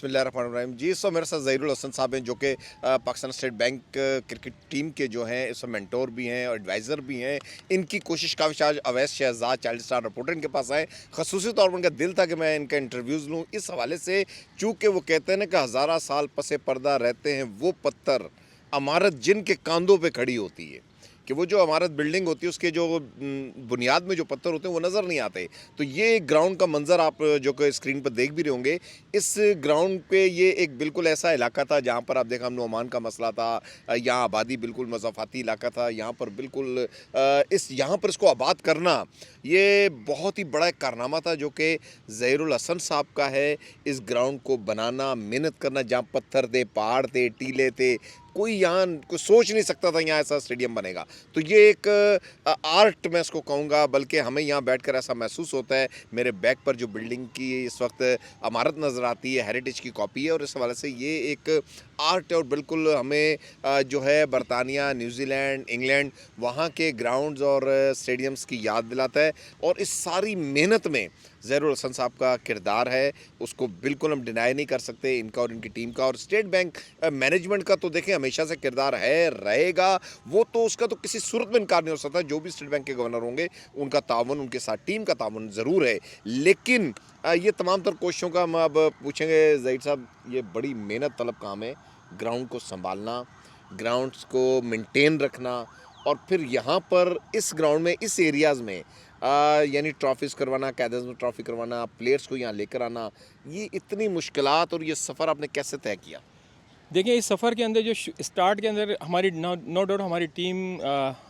बिस्मिल्लाहिर्रहमानिर्रहीम जी। इस वक्त मेरे साथ ज़हीरुल हसन साहब हैं जो कि Pakistan state bank cricket team के जो हैं इस वक्त मेंटोर भी हैं और एडवाइज़र भी हैं। इनकी कोशिश काफ़ी आज Awais Shahzad child star reporter इनके पास आए। खसूसी तौर पर उनका दिल था कि मैं इनका इंटरव्यूज़ लूँ इस हवाले से, चूँकि वो कहते हैं ना कि हज़ारा साल पसे पर्दा रहते हैं वो पत्थर, अमारत जिनके कांधों पे खड़ी होती है। कि वो जो इमारत बिल्डिंग होती है उसके जो बुनियाद में जो पत्थर होते हैं वो नज़र नहीं आते। तो ये एक ग्राउंड का मंज़र आप जो कि स्क्रीन पर देख भी रहे होंगे। इस ग्राउंड पे ये एक बिल्कुल ऐसा इलाका था जहाँ पर आप देखा हमने ओमान का मसला था, यहाँ आबादी बिल्कुल मज़ाफ़ाती इलाका था। यहाँ पर बिल्कुल यहाँ पर इसको आबाद करना ये बहुत ही बड़ा एक कारनामा था जो कि ज़हीरुल हसन साहब का है। इस ग्राउंड को बनाना, मेहनत करना, जहाँ पत्थर थे, पहाड़ थे, टीले थे, कोई यहाँ कोई सोच नहीं सकता था यहाँ ऐसा स्टेडियम बनेगा। तो ये एक आर्ट मैं इसको कहूँगा, बल्कि हमें यहाँ बैठकर ऐसा महसूस होता है। मेरे बैक पर जो बिल्डिंग की इस वक्त इमारत नज़र आती है हेरिटेज की कॉपी है और इस हवाले से ये एक आर्ट है और बिल्कुल हमें जो है बरतानिया, न्यूजीलैंड, इंग्लैंड वहाँ के ग्राउंड्स और स्टेडियम्स की याद दिलाता है। और इस सारी मेहनत में ज़हीरुल हसन साहब का किरदार है, उसको बिल्कुल हम डिनाई नहीं कर सकते, इनका और इनकी टीम का। और स्टेट बैंक मैनेजमेंट का तो देखें हमेशा से किरदार है, रहेगा, वो तो उसका तो किसी सूरत में इनकार नहीं हो सकता। जो भी स्टेट बैंक के गवर्नर होंगे उनका ताउन, उनके साथ टीम का ताउन ज़रूर है। लेकिन ये तमाम तर कोशिशों का हम अब पूछेंगे ज़हीर साहब, ये बड़ी मेहनत तलब काम है, ग्राउंड को संभालना, ग्राउंड्स को मेंटेन रखना और फिर यहाँ पर इस ग्राउंड में, इस एरियाज़ में यानी ट्रॉफीज़ करवाना, कैदेंस में ट्रॉफी करवाना, प्लेयर्स को यहाँ लेकर आना, ये इतनी मुश्किलात और ये सफ़र आपने कैसे तय किया? देखिए, इस सफ़र के अंदर जो स्टार्ट के अंदर हमारी नो डाउट हमारी टीम,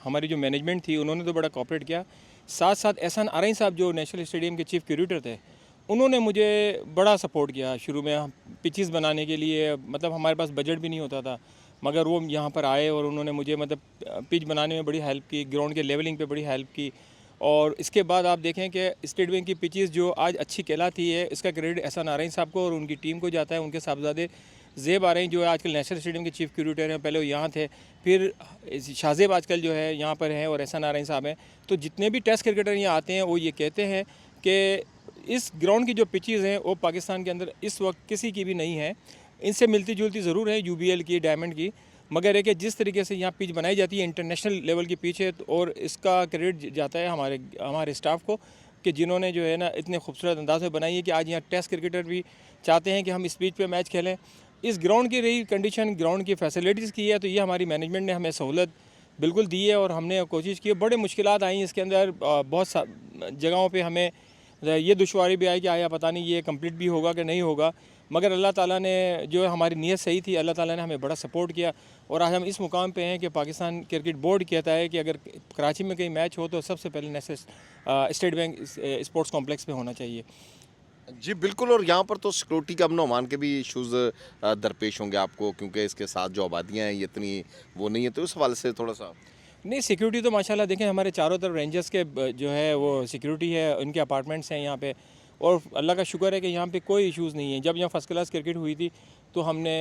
हमारी जो मैनेजमेंट थी उन्होंने तो बड़ा कोऑपरेट किया। साथ साथ एहसान आरई साहब जो नेशनल स्टेडियम के चीफ क्यूरेटर थे, उन्होंने मुझे बड़ा सपोर्ट किया शुरू में पिचेस बनाने के लिए। मतलब हमारे पास बजट भी नहीं होता था, मगर वो यहाँ पर आए और उन्होंने मुझे मतलब पिच बनाने में बड़ी हेल्प की, ग्राउंड के लेवलिंग पे बड़ी हेल्प की। और इसके बाद आप देखें कि स्टेट बैंक की पिचेस जो आज अच्छी कहलाती है, इसका क्रेडिट एहसान आरई साहब को और उनकी टीम को जाता है। उनके साहबजादे ज़ेब आ रहे हैं जो आजकल नेशनल स्टेडियम के चीफ क्यूरेटर हैं, पहले वो यहाँ थे, फिर शाहजेब आजकल जो है यहाँ पर हैं और एहसान आरई साहब हैं। तो जितने भी टेस्ट क्रिकेटर यहाँ आते हैं वो ये कहते हैं कि इस ग्राउंड की जो पिचेज़ हैं वो पाकिस्तान के अंदर इस वक्त किसी की भी नहीं है। इनसे मिलती जुलती ज़रूर है UBL की, डायमंड की, मगर है कि जिस तरीके से यहाँ पिच बनाई जाती है इंटरनेशनल लेवल की पिच है। और इसका क्रेडिट जाता है हमारे स्टाफ को कि जिन्होंने जो है ना इतने खूबसूरत अंदाज में बनाई है कि आज यहाँ टेस्ट क्रिकेटर भी चाहते हैं कि हम इस पिच पे मैच खेलें। इस ग्राउंड की रही कंडीशन, ग्राउंड की फैसिलिटीज़ की है, तो ये हमारी मैनेजमेंट ने हमें सहूलत बिल्कुल दी है और हमने कोशिश की है। बड़े मुश्किलात आई इसके अंदर, बहुत जगहों पे हमें ये दुश्वारी भी आई कि आया पता नहीं ये कंप्लीट भी होगा कि नहीं होगा, मगर अल्लाह ताला ने जो है हमारी नीयत सही थी, अल्लाह ताला ने हमें बड़ा सपोर्ट किया। और आज हम इस मुकाम पे हैं कि पाकिस्तान क्रिकेट बोर्ड कहता है कि अगर कराची में कहीं मैच हो तो सबसे पहले national state bank sports complex पे होना चाहिए। जी बिल्कुल। और यहाँ पर तो सिक्योरिटी का अपना ओमान के भी इशूज़ दरपेश होंगे आपको, क्योंकि इसके साथ जो आबादियाँ हैं ये इतनी वो नहीं है, तो उस हवाले से थोड़ा सा। नहीं, सिक्योरिटी तो माशाल्लाह देखें हमारे चारों तरफ रेंजर्स के जो है वो सिक्योरिटी है, उनके अपार्टमेंट्स हैं यहाँ पे। और अल्लाह का शुक्र है कि यहाँ पे कोई इश्यूज़ नहीं है। जब यहाँ फ़र्स्ट क्लास क्रिकेट हुई थी तो हमने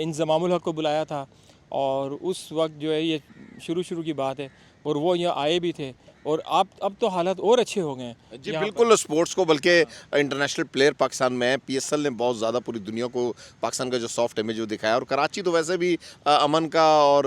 इंज़मामुल हक़ को बुलाया था और उस वक्त जो है ये शुरू की बात है और वो यहाँ आए भी थे। और अब तो हालात और अच्छे हो गए हैं जी यहाँ बिल्कुल। स्पोर्ट्स को बल्कि इंटरनेशनल प्लेयर पाकिस्तान में है, PSL ने बहुत ज़्यादा पूरी दुनिया को पाकिस्तान का जो सॉफ्ट इमेज वो दिखाया। और कराची तो वैसे भी अमन का और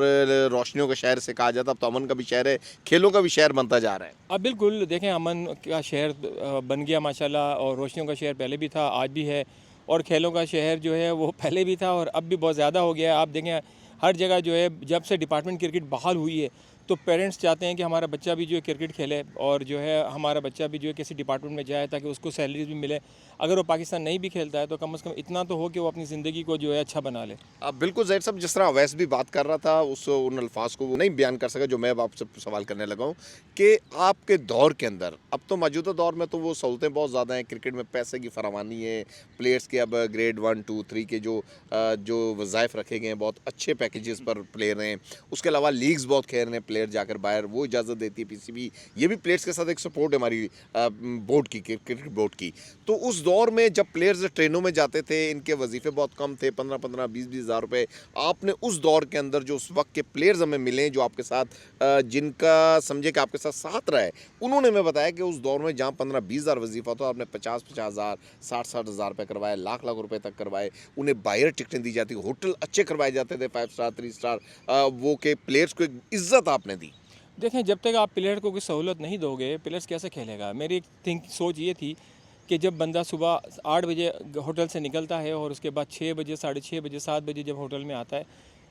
रोशनियों का शहर से कहा जाता, अब तो अमन का भी शहर है, खेलों का भी शहर बनता जा रहा है। अब बिल्कुल देखें, अमन का शहर बन गया माशाल्लाह, और रोशनियों का शहर पहले भी था, आज भी है, और खेलों का शहर जो है वो पहले भी था और अब भी बहुत ज़्यादा हो गया है। आप देखें हर जगह जो है, जब से डिपार्टमेंट क्रिकेट बहाल हुई है तो पेरेंट्स चाहते हैं कि हमारा बच्चा भी जो है क्रिकेट खेले और जो है हमारा बच्चा भी जो है किसी डिपार्टमेंट में जाए ताकि उसको सैलरीज भी मिले। अगर वो पाकिस्तान नहीं भी खेलता है तो कम से कम इतना तो हो कि वो अपनी ज़िंदगी को जो है अच्छा बना ले। अब बिल्कुल ज़ाहिर साहब, जिस तरह अवैस भी बात कर रहा था उन अल्फाज को वो नहीं बयान कर सका जो मैं अब आपसे सवाल करने लगा हूँ कि आपके दौर के अंदर, अब तो मौजूदा दौर में तो वो सहूलतें बहुत ज़्यादा हैं, क्रिकेट में पैसे की फरावानी है, प्लेयर्स के अब ग्रेड 1, 2, 3 के जो वज़ाइफ रखे गए हैं, बहुत अच्छे पैकेजेस पर प्लेयर हैं, उसके अलावा लीग्स बहुत खेल रहे हैं प्लेयर जाकर बाहर, वो इजाज़त देती है पीसीबी। ये भी प्लेयर्स के साथ एक सपोर्ट है हमारी बोर्ड की, क्रिकेट बोर्ड की। तो उस दौर में जब प्लेयर्स ट्रेनों में जाते थे, इनके वजीफे बहुत कम थे, 15-15, 20-20 हज़ार रुपये। आपने उस दौर के अंदर जो उस वक्त के प्लेयर्स हमें मिले, जो आपके साथ जिनका समझे कि आपके साथ साथ रहा है, उन्होंने हमें बताया कि उस दौर में जहाँ 15-20 हज़ार वजीफा था, आपने 50-50 हज़ार, 60-60 हज़ार रुपये करवाए, लाख-लाख रुपए तक करवाए। उन्हें बाहर टिकटें दी जाती, होटल अच्छे करवाए जाते थे, 5 स्टार, 3 स्टार, वो के प्लेयर्स को एक इज्जत आपने दी। देखें, जब तक आप प्लेयर को कोई सहूलत नहीं दोगे, प्लेयर्स कैसे खेलेगा? मेरी सोच ये थी कि जब बंदा सुबह 8 बजे होटल से निकलता है और उसके बाद 6 बजे, साढ़े 6 बजे, 7 बजे जब होटल में आता है,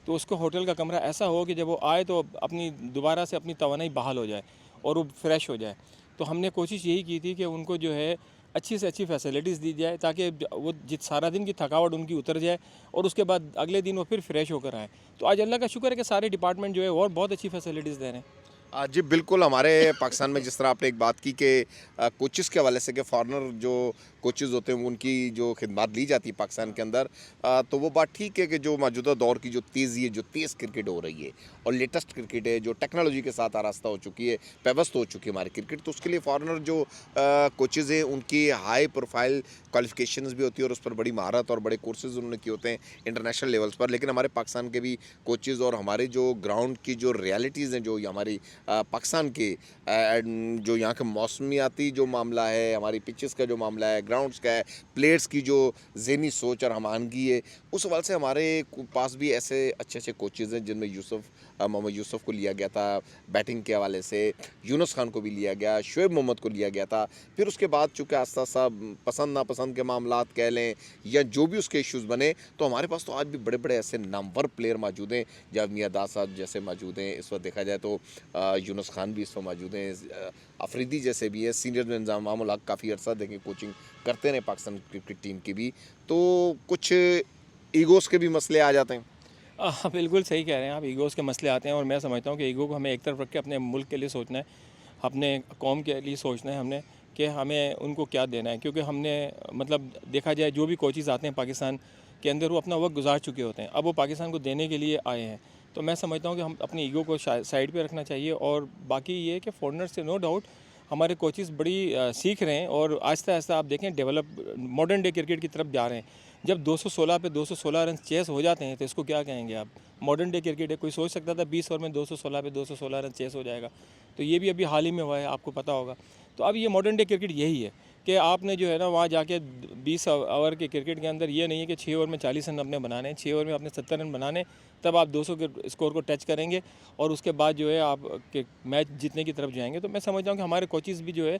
तो उसको होटल का कमरा ऐसा हो कि जब वो आए तो अपनी दोबारा से अपनी तवानाई बहाल हो जाए और वो फ्रेश हो जाए। तो हमने कोशिश यही की थी कि उनको जो है अच्छी से अच्छी फैसिलिटीज़ दी जाए, ताकि वो जित सारा दिन की थकावट उनकी उतर जाए और उसके बाद अगले दिन वो फिर फ्रेश होकर आए। तो आज अल्लाह का शुक्र है कि सारे डिपार्टमेंट जो है और बहुत अच्छी फैसिलिटीज़ दे रहे हैं। जी बिल्कुल, हमारे पाकिस्तान में जिस तरह आपने एक बात की कि कोचेज़ के हवाले से कि फॉरेनर जो कोचेज़ होते हैं उनकी जो खिदमत ली जाती है पाकिस्तान के अंदर, तो वो बात ठीक है कि जो मौजूदा दौर की जो तेज़ी है, जो तेज़ क्रिकेट हो रही है और लेटेस्ट क्रिकेट है, जो टेक्नोलॉजी के साथ आरास्ता हो चुकी है, पेवस्त हो चुकी है हमारी क्रिकेट, तो उसके लिए फॉरेनर जो कोचेज़ हैं उनकी हाई प्रोफाइल क्वालिफिकेशंस भी होती है और उस पर बड़ी महारत और बड़े कोर्सेज़ उन्होंने किए होते हैं इंटरनेशनल लेवल्स पर। लेकिन हमारे पाकिस्तान के भी कोचेज़ और हमारे जो ग्राउंड की जो रियलिटीज़ हैं, जो हमारी पाकिस्तान के जो यहाँ के मौसमियाती जो मामला है, हमारी पिचेस का जो मामला है, ग्राउंड्स का है, प्लेयर्स की जो ज़हनी सोच और हमआहंगी है, उस हवाले से हमारे पास भी ऐसे अच्छे अच्छे कोचेज़ हैं जिनमें मोहम्मद यूसुफ को लिया गया था बैटिंग के हवाले से, यूनुस खान को भी लिया गया, शोएब मोहम्मद को लिया गया था। फिर उसके बाद चूँकि आस्ता आस्ता पसंद नापसंद के मामलात कह लें या जो भी उसके इश्यूज़ बने, तो हमारे पास तो आज भी बड़े बड़े ऐसे नामवर प्लेयर मौजूद हैं, जब मियां दास साहब जैसे मौजूद हैं। इस वक्त देखा जाए तो यूनुस खान भी इस वक्त मौजूद हैं, अफरीदी जैसे भी है, सीनियर में इंजामुल हक काफ़ी अर्सा देखें कोचिंग करते रहे पाकिस्तान क्रिकेट टीम की भी, तो कुछ ईगोज़ के भी मसले आ जाते हैं। बिल्कुल सही कह रहे हैं आप, ईगोज़ के मसले आते हैं और मैं समझता हूँ कि ईगो को हमें एक तरफ रख के अपने मुल्क के लिए सोचना है, अपने कौम के लिए सोचना है हमने कि हमें उनको क्या देना है। क्योंकि हमने मतलब देखा जाए जो भी कोचेज़ आते हैं पाकिस्तान के अंदर, वो अपना वक्त गुजार चुके होते हैं, अब वो पाकिस्तान को देने के लिए आए हैं। तो मैं समझता हूँ कि हम अपनी ईगो को साइड पे रखना चाहिए। और बाकी ये कि फॉरेनर से नो डाउट हमारे कोचेज़ बड़ी सीख रहे हैं और आहिस्ता आहिस्ता आप देखें डेवलप मॉडर्न डे क्रिकेट की तरफ जा रहे हैं। जब 216 पे 216 रन चेस हो जाते हैं तो इसको क्या कहेंगे आप? मॉडर्न डे क्रिकेट है। कोई सोच सकता था 20 ओवर में 216 पे 216 रन चेस हो जाएगा? तो ये भी अभी हाल ही में हुआ है, आपको पता होगा। तो अब ये मॉडर्न डे क्रिकेट यही है कि आपने जो है ना वहाँ जाके 20 ओवर के क्रिकेट के अंदर ये नहीं है कि 6 ओवर में 40 रन अपने बनाने हैं, 6 ओवर में आपने 70 रन बनाने, तब आप 200 के स्कोर को टच करेंगे और उसके बाद जो है आप के मैच जीतने की तरफ जाएंगे। तो मैं समझता हूँ कि हमारे कोचेज़ भी जो है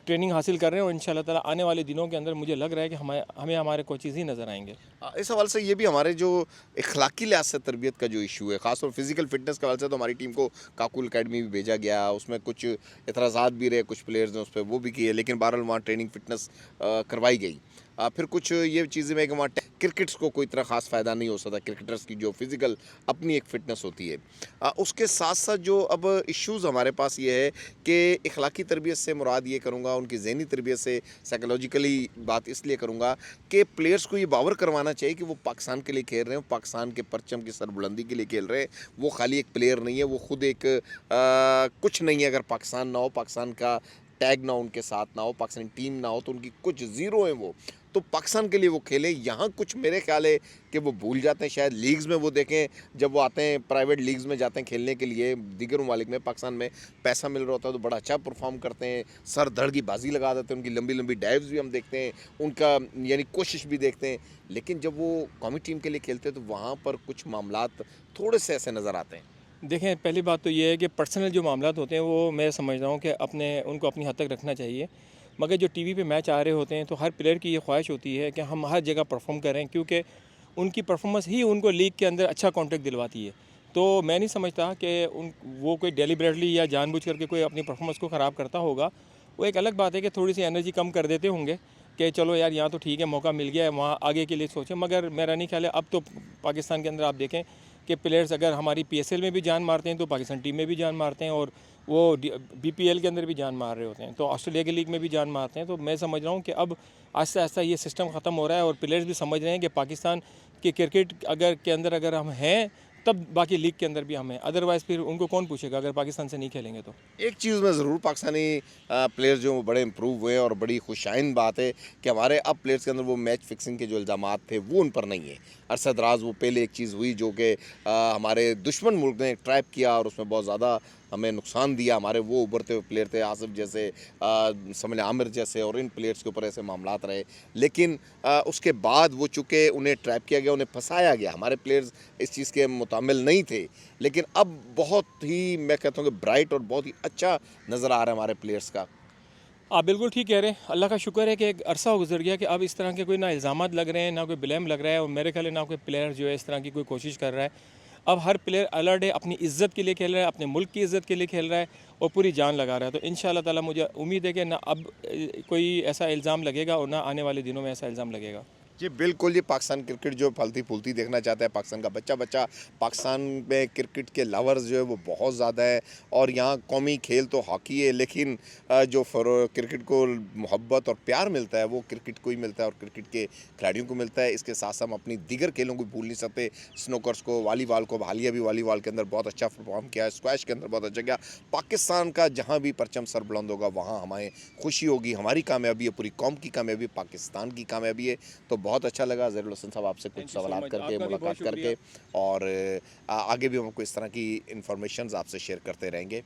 ट्रेनिंग हासिल कर रहे हैं और इंशाल्लाह ताला आने वाले दिनों के अंदर मुझे लग रहा है कि हमें हमारे कोचेज़ ही नज़र आएंगे। इस हवाले से ये भी हमारे जो इखलाकी लिहाज से तरबियत का जो इशू है, ख़ासतौर फिजिकल फिटनेस के हवाले से, तो हमारी टीम को काकुल अकेडमी भी भेजा गया, उसमें कुछ एतराज़ात भी रहे, कुछ प्लेयर्स ने उस पर वो भी किए, लेकिन बहरहाल वहाँ ट्रेनिंग फिटनेस करवाई गई। फिर कुछ ये चीज़ें में कि वहाँ क्रिकेट्स को कोई तरह ख़ास फ़ायदा नहीं हो सकता, क्रिकेटर्स की जो फिज़िकल अपनी एक फ़िटनेस होती है। उसके साथ साथ जो अब इश्यूज़ हमारे पास ये है कि इखलाकी तरबियत से मुराद ये करूँगा, उनकी ज़हनी तरबियत से साइकोलॉजिकली बात इसलिए करूँगा कि प्लेयर्स को ये बावर करवाना चाहिए कि वो पाकिस्तान के लिए खेल रहे हैं, पाकिस्तान के परचम की सरबुलंदी के लिए खेल रहे हैं। वो खाली एक प्लेयर नहीं है, वो खुद एक कुछ नहीं है। अगर पाकिस्तान ना हो, पाकिस्तान का टैग ना उनके साथ ना हो, पाकिस्तानी टीम ना हो, तो उनकी कुछ ज़ीरो हैं वो। तो पाकिस्तान के लिए वो खेले। यहाँ कुछ मेरे ख्याल है कि वो भूल जाते हैं शायद। लीग्स में वो देखें, जब वो आते हैं प्राइवेट लीग्स में जाते हैं खेलने के लिए दीगर ममालिक में, पाकिस्तान में पैसा मिल रहा होता है तो बड़ा अच्छा परफॉर्म करते हैं, सर धड़ की बाजी लगा देते हैं, उनकी लंबी लंबी डाइव्स भी हम देखते हैं, उनका यानी कोशिश भी देखते हैं। लेकिन जब वो कौमी टीम के लिए खेलते हैं तो वहाँ पर कुछ मामलात थोड़े से ऐसे नज़र आते हैं। देखें, पहली बात तो ये है कि पर्सनल जो मामलात होते हैं वो मैं समझ रहा हूँ कि उनको अपनी हद तक रखना चाहिए। मगर जो टीवी पे मैच आ रहे होते हैं तो हर प्लेयर की ये ख्वाहिश होती है कि हम हर जगह परफॉर्म करें, क्योंकि उनकी परफॉर्मेंस ही उनको लीग के अंदर अच्छा कॉन्ट्रैक्ट दिलवाती है। तो मैं नहीं समझता कि वो कोई डेलिबरेटली या जानबूझ करके कोई अपनी परफॉर्मेंस को ख़राब करता होगा। वो एक अलग बात है कि थोड़ी सी एनर्जी कम कर देते होंगे कि चलो यार यहाँ तो ठीक है, मौका मिल गया है, वहाँ आगे के लिए सोचें। मगर मेरा नहीं ख्याल है। अब तो पाकिस्तान के अंदर आप देखें कि प्लेयर्स अगर हमारी PSL में भी जान मारते हैं तो पाकिस्तान टीम में भी जान मारते हैं, और वो BPL के अंदर भी जान मार रहे होते हैं, तो ऑस्ट्रेलिया की लीग में भी जान मारते हैं। तो मैं समझ रहा हूँ कि अब आहिस्ता आहिस्ता ये सिस्टम ख़त्म हो रहा है और प्लेयर्स भी समझ रहे हैं कि पाकिस्तान के क्रिकेट अगर हम हैं तब बाकी लीग के अंदर भी हमें, अदरवाइज़ फिर उनको कौन पूछेगा अगर पाकिस्तान से नहीं खेलेंगे तो। एक चीज़ में ज़रूर पाकिस्तानी प्लेयर्स जो बड़े इम्प्रूव हुए और बड़ी खुशाइन बात है कि हमारे अब प्लेयर्स के अंदर वो मैच फिक्सिंग के जो इल्ज़ामात थे वो उन पर नहीं है। अरशद राज वो पहले एक चीज़ हुई जो कि हमारे दुश्मन मुल्क ने ट्रैप किया और उसमें बहुत ज़्यादा हमें नुकसान दिया। हमारे वो उभरते हुए प्लेयर थे आसिफ जैसे, समल आमिर जैसे, और इन प्लेयर्स के ऊपर ऐसे मामलात रहे। लेकिन उसके बाद वो चूँकि उन्हें ट्रैप किया गया, उन्हें फंसाया गया, हमारे प्लेयर्स इस चीज़ के मुतामिल नहीं थे। लेकिन अब बहुत ही मैं कहता हूँ कि ब्राइट और बहुत ही अच्छा नज़र आ रहा है हमारे प्लेयर्स का। आप बिल्कुल ठीक कह रहे हैं। अल्लाह का शुक्र है कि एक अरसा गुजर गया कि अब इस तरह के कोई ना इल्ज़ामात लग रहे हैं, ना कोई ब्लेम लग रहा है, और मेरे ख्याल है ना कोई प्लेयर जो है इस तरह की कोई कोशिश कर रहा है। अब हर प्लेयर अलर्ट है, अपनी इज़्ज़त के लिए खेल रहा है, अपने मुल्क की इज़्ज़त के लिए खेल रहा है और पूरी जान लगा रहा है। तो इंशाअल्लाह ताला मुझे उम्मीद है कि ना अब कोई ऐसा इल्ज़ाम लगेगा और ना आने वाले दिनों में ऐसा इल्ज़ाम लगेगा। जी बिल्कुल, ये पाकिस्तान क्रिकेट जो फलती-फूलती देखना चाहता है, पाकिस्तान का बच्चा-बच्चा, पाकिस्तान में क्रिकेट के लवर्स जो है वो बहुत ज़्यादा है। और यहाँ कौमी खेल तो हॉकी है, लेकिन जो क्रिकेट को मोहब्बत और प्यार मिलता है वो क्रिकेट को ही मिलता है और क्रिकेट के खिलाड़ियों को मिलता है। इसके साथ-साथ हम अपनी दीगर खेलों को भूल नहीं सकते, स्नूकर्स को, वॉलीबॉल को। हालिया भी वॉलीबॉल के अंदर बहुत अच्छा परफॉर्म किया है, स्क्वैश के अंदर बहुत अच्छा किया। पाकिस्तान का जहाँ भी परचम सर बुलंद होगा वहाँ हमें खुशी होगी, हमारी कामयाबी है, पूरी कौम की कामयाबी, पाकिस्तान की कामयाबी है। तो बहुत अच्छा लगा ज़हीरुल हसन साहब आपसे कुछ थैंक यू सो सवालात मच, करके, आपका भी बहुत मुलाकात शुक्रिया। करके। और आगे भी हम आपको इस तरह की इन्फॉर्मेशंस आपसे शेयर करते रहेंगे।